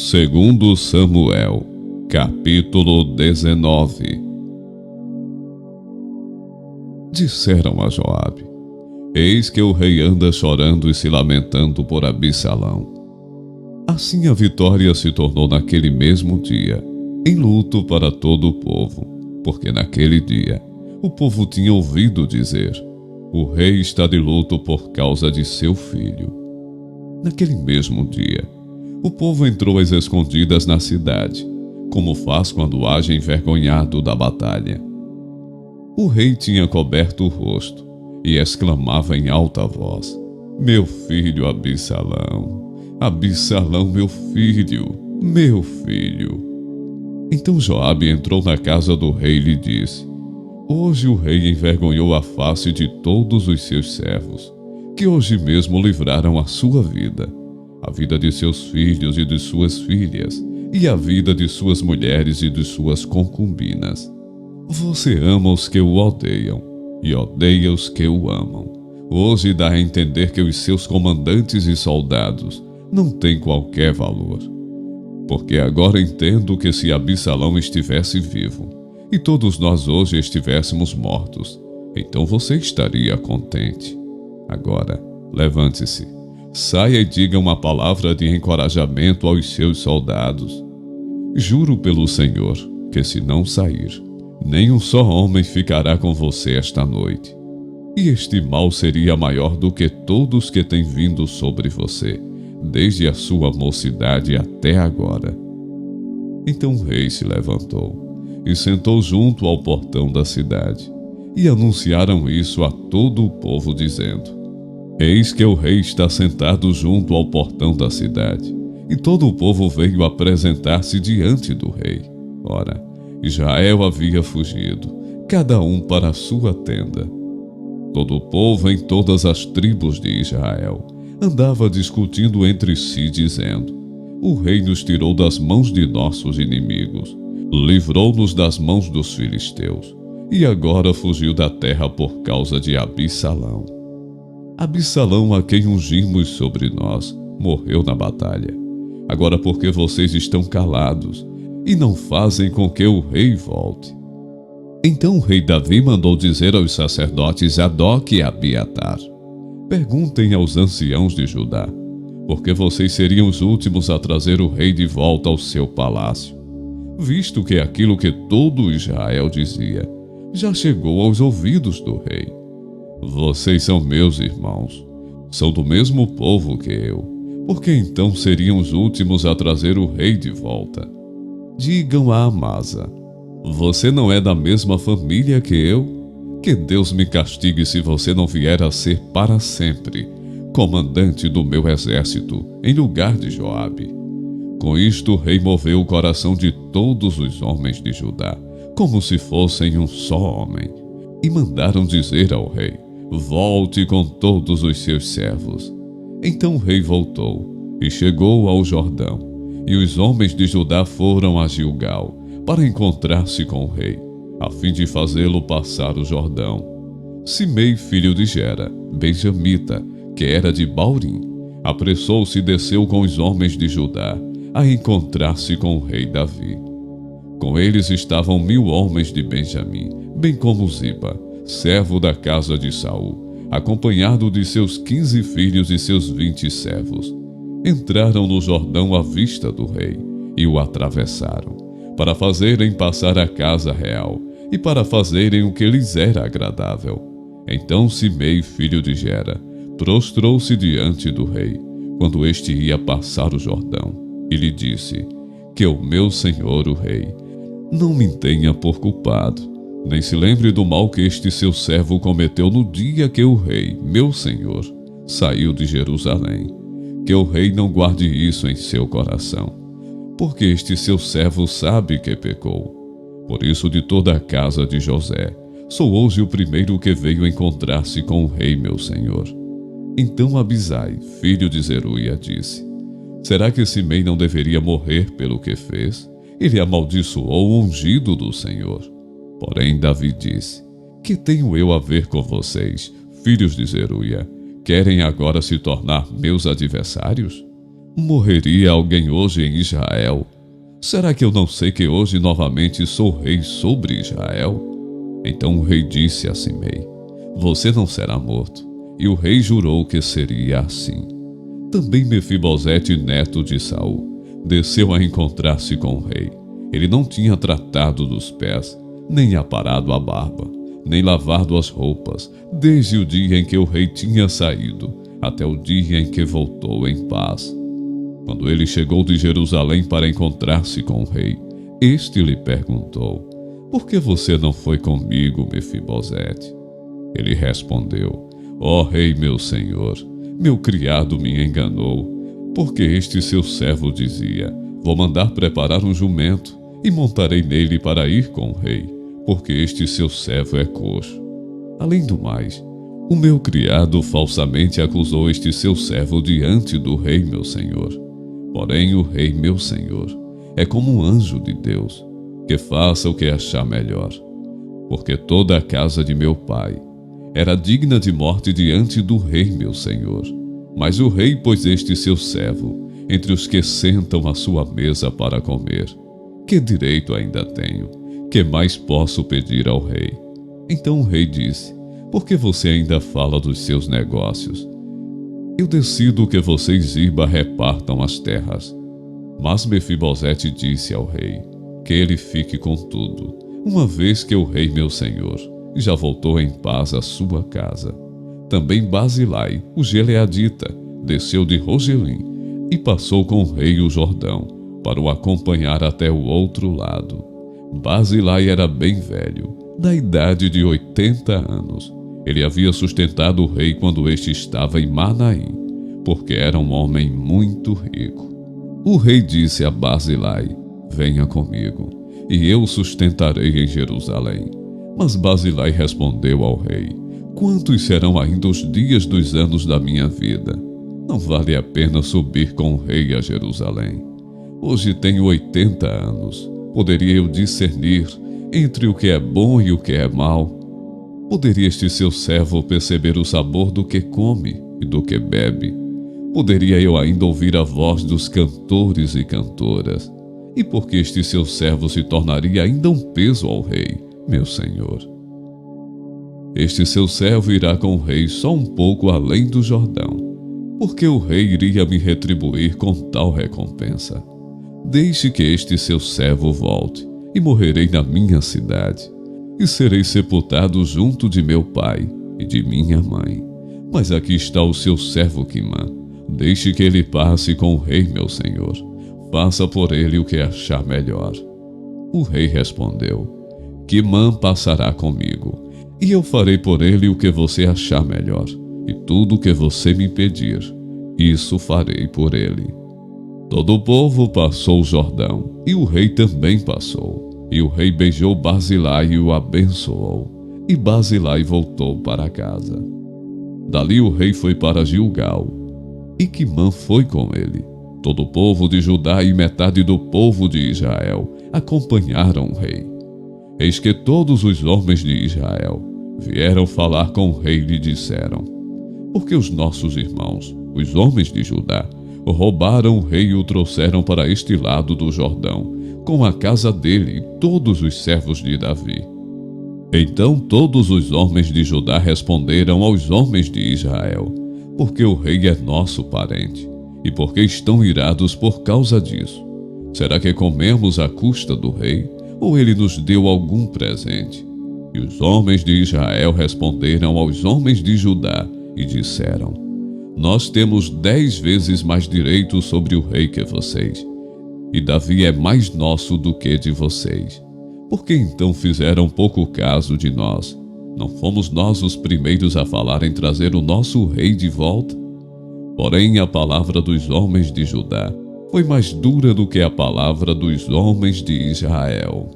Segundo Samuel, capítulo 19. Disseram a Joabe: eis que o rei anda chorando e se lamentando por Absalão. Assim a vitória se tornou naquele mesmo dia, em luto para todo o povo, porque naquele dia o povo tinha ouvido dizer: o rei está de luto por causa de seu filho. Naquele mesmo dia, o povo entrou às escondidas na cidade, como faz quando age envergonhado da batalha. O rei tinha coberto o rosto e exclamava em alta voz: meu filho Absalão, Absalão, meu filho, meu filho. Então Joabe entrou na casa do rei e lhe disse: hoje o rei envergonhou a face de todos os seus servos, que hoje mesmo livraram a sua vida, a vida de seus filhos e de suas filhas, e a vida de suas mulheres e de suas concubinas. Você ama os que o odeiam, e odeia os que o amam. Hoje dá a entender que os seus comandantes e soldados não têm qualquer valor. Porque agora entendo que se Absalão estivesse vivo, e todos nós hoje estivéssemos mortos, então você estaria contente. Agora, levante-se, saia e diga uma palavra de encorajamento aos seus soldados. Juro pelo Senhor que se não sair, nem um só homem ficará com você esta noite. E este mal seria maior do que todos que têm vindo sobre você, desde a sua mocidade até agora. Então o rei se levantou e sentou junto ao portão da cidade, e anunciaram isso a todo o povo, dizendo: eis que o rei está sentado junto ao portão da cidade. E todo o povo veio apresentar-se diante do rei. Ora, Israel havia fugido, cada um para a sua tenda. Todo o povo em todas as tribos de Israel andava discutindo entre si, dizendo: o rei nos tirou das mãos de nossos inimigos, livrou-nos das mãos dos filisteus, e agora fugiu da terra por causa de Absalão. Absalão, a quem ungimos sobre nós, morreu na batalha. Agora porque vocês estão calados e não fazem com que o rei volte. Então o rei Davi mandou dizer aos sacerdotes Adoque e Abiatar: perguntem aos anciãos de Judá, porque vocês seriam os últimos a trazer o rei de volta ao seu palácio, visto que aquilo que todo Israel dizia já chegou aos ouvidos do rei. Vocês são meus irmãos, são do mesmo povo que eu, porque então seriam os últimos a trazer o rei de volta. Digam a Amasa: você não é da mesma família que eu? Que Deus me castigue se você não vier a ser para sempre comandante do meu exército, em lugar de Joabe. Com isto o rei moveu o coração de todos os homens de Judá, como se fossem um só homem, e mandaram dizer ao rei: volte com todos os seus servos. Então o rei voltou e chegou ao Jordão, e os homens de Judá foram a Gilgal para encontrar-se com o rei, a fim de fazê-lo passar o Jordão. Simei, filho de Gera, benjamita, que era de Baurim, apressou-se e desceu com os homens de Judá a encontrar-se com o rei Davi. Com eles estavam 1000 homens de Benjamim, bem como Ziba, servo da casa de Saul, acompanhado de seus 15 filhos e seus 20 servos. Entraram no Jordão à vista do rei e o atravessaram, para fazerem passar a casa real e para fazerem o que lhes era agradável. Então Simei, filho de Gera, prostrou-se diante do rei, quando este ia passar o Jordão, e lhe disse: que o meu senhor, o rei, não me tenha por culpado, nem se lembre do mal que este seu servo cometeu no dia que o rei, meu senhor, saiu de Jerusalém. Que o rei não guarde isso em seu coração, porque este seu servo sabe que pecou. Por isso, de toda a casa de José, sou hoje o primeiro que veio encontrar-se com o rei, meu senhor. Então Abisai, filho de Zeruia, disse: será que Simei não deveria morrer pelo que fez? Ele amaldiçoou o ungido do Senhor. Porém Davi disse: que tenho eu a ver com vocês, filhos de Zeruia? Querem agora se tornar meus adversários? Morreria alguém hoje em Israel? Será que eu não sei que hoje novamente sou rei sobre Israel? Então o rei disse a Simei: Você não será morto. E o rei jurou que seria assim. Também Mefibosete, neto de Saul, desceu a encontrar-se com o rei. Ele não tinha tratado dos pés, nem aparado a barba, nem lavado as roupas, desde o dia em que o rei tinha saído, até o dia em que voltou em paz. Quando ele chegou de Jerusalém para encontrar-se com o rei, este lhe perguntou: Por que você não foi comigo, Mefibosete? Ele respondeu: Ó rei, meu senhor, meu criado me enganou, porque este seu servo dizia: Vou mandar preparar um jumento e montarei nele para ir com o rei, porque este seu servo é coxo. Além do mais, o meu criado falsamente acusou este seu servo diante do rei, meu senhor. Porém, o rei, meu senhor, é como um anjo de Deus, que faça o que achar melhor. Porque toda a casa de meu pai era digna de morte diante do rei, meu senhor. Mas o rei pôs este seu servo entre os que sentam à sua mesa para comer. Que direito ainda tenho? Que mais posso pedir ao rei? Então o rei disse: Por que você ainda fala dos seus negócios? Eu decido que vocês repartam as terras. Mas Mefibosete disse ao rei que ele fique com tudo, uma vez que o rei, meu senhor, já voltou em paz à sua casa. Também Basilai, o gileadita, desceu de Rogelim e passou com o rei o Jordão, para o acompanhar até o outro lado. Basilai era bem velho, da idade de 80 anos. Ele havia sustentado o rei quando este estava em Manaim, porque era um homem muito rico. O rei disse a Basilai: Venha comigo, e eu o sustentarei em Jerusalém. Mas Basilai respondeu ao rei: Quantos serão ainda os dias dos anos da minha vida? Não vale a pena subir com o rei a Jerusalém. Hoje tenho 80 anos. Poderia eu discernir entre o que é bom e o que é mau? Poderia este seu servo perceber o sabor do que come e do que bebe? Poderia eu ainda ouvir a voz dos cantores e cantoras? E por que este seu servo se tornaria ainda um peso ao rei, meu senhor? Este seu servo irá com o rei só um pouco além do Jordão, porque o rei iria me retribuir com tal recompensa. Deixe que este seu servo volte, e morrerei na minha cidade, e serei sepultado junto de meu pai e de minha mãe. Mas aqui está o seu servo Quimã. Deixe que ele passe com o rei, meu senhor. Faça por ele o que achar melhor. O rei respondeu: Quimã passará comigo, e eu farei por ele o que você achar melhor, e tudo o que você me pedir, isso farei por ele. Todo o povo passou o Jordão, e o rei também passou. E o rei beijou Basilai e o abençoou, e Basilai voltou para casa. Dali o rei foi para Gilgal, e Quimã foi com ele. Todo o povo de Judá e metade do povo de Israel acompanharam o rei. Eis que todos os homens de Israel vieram falar com o rei e lhe disseram: Porque os nossos irmãos, os homens de Judá, roubaram o rei e o trouxeram para este lado do Jordão, com a casa dele e todos os servos de Davi. Então todos os homens de Judá responderam aos homens de Israel: Porque o rei é nosso parente, e porque estão irados por causa disso. Será que comemos à custa do rei, ou ele nos deu algum presente? E os homens de Israel responderam aos homens de Judá e disseram: Nós temos 10 vezes mais direito sobre o rei que vocês, e Davi é mais nosso do que de vocês. Por que então fizeram pouco caso de nós? Não fomos nós os primeiros a falar em trazer o nosso rei de volta? Porém, a palavra dos homens de Judá foi mais dura do que a palavra dos homens de Israel.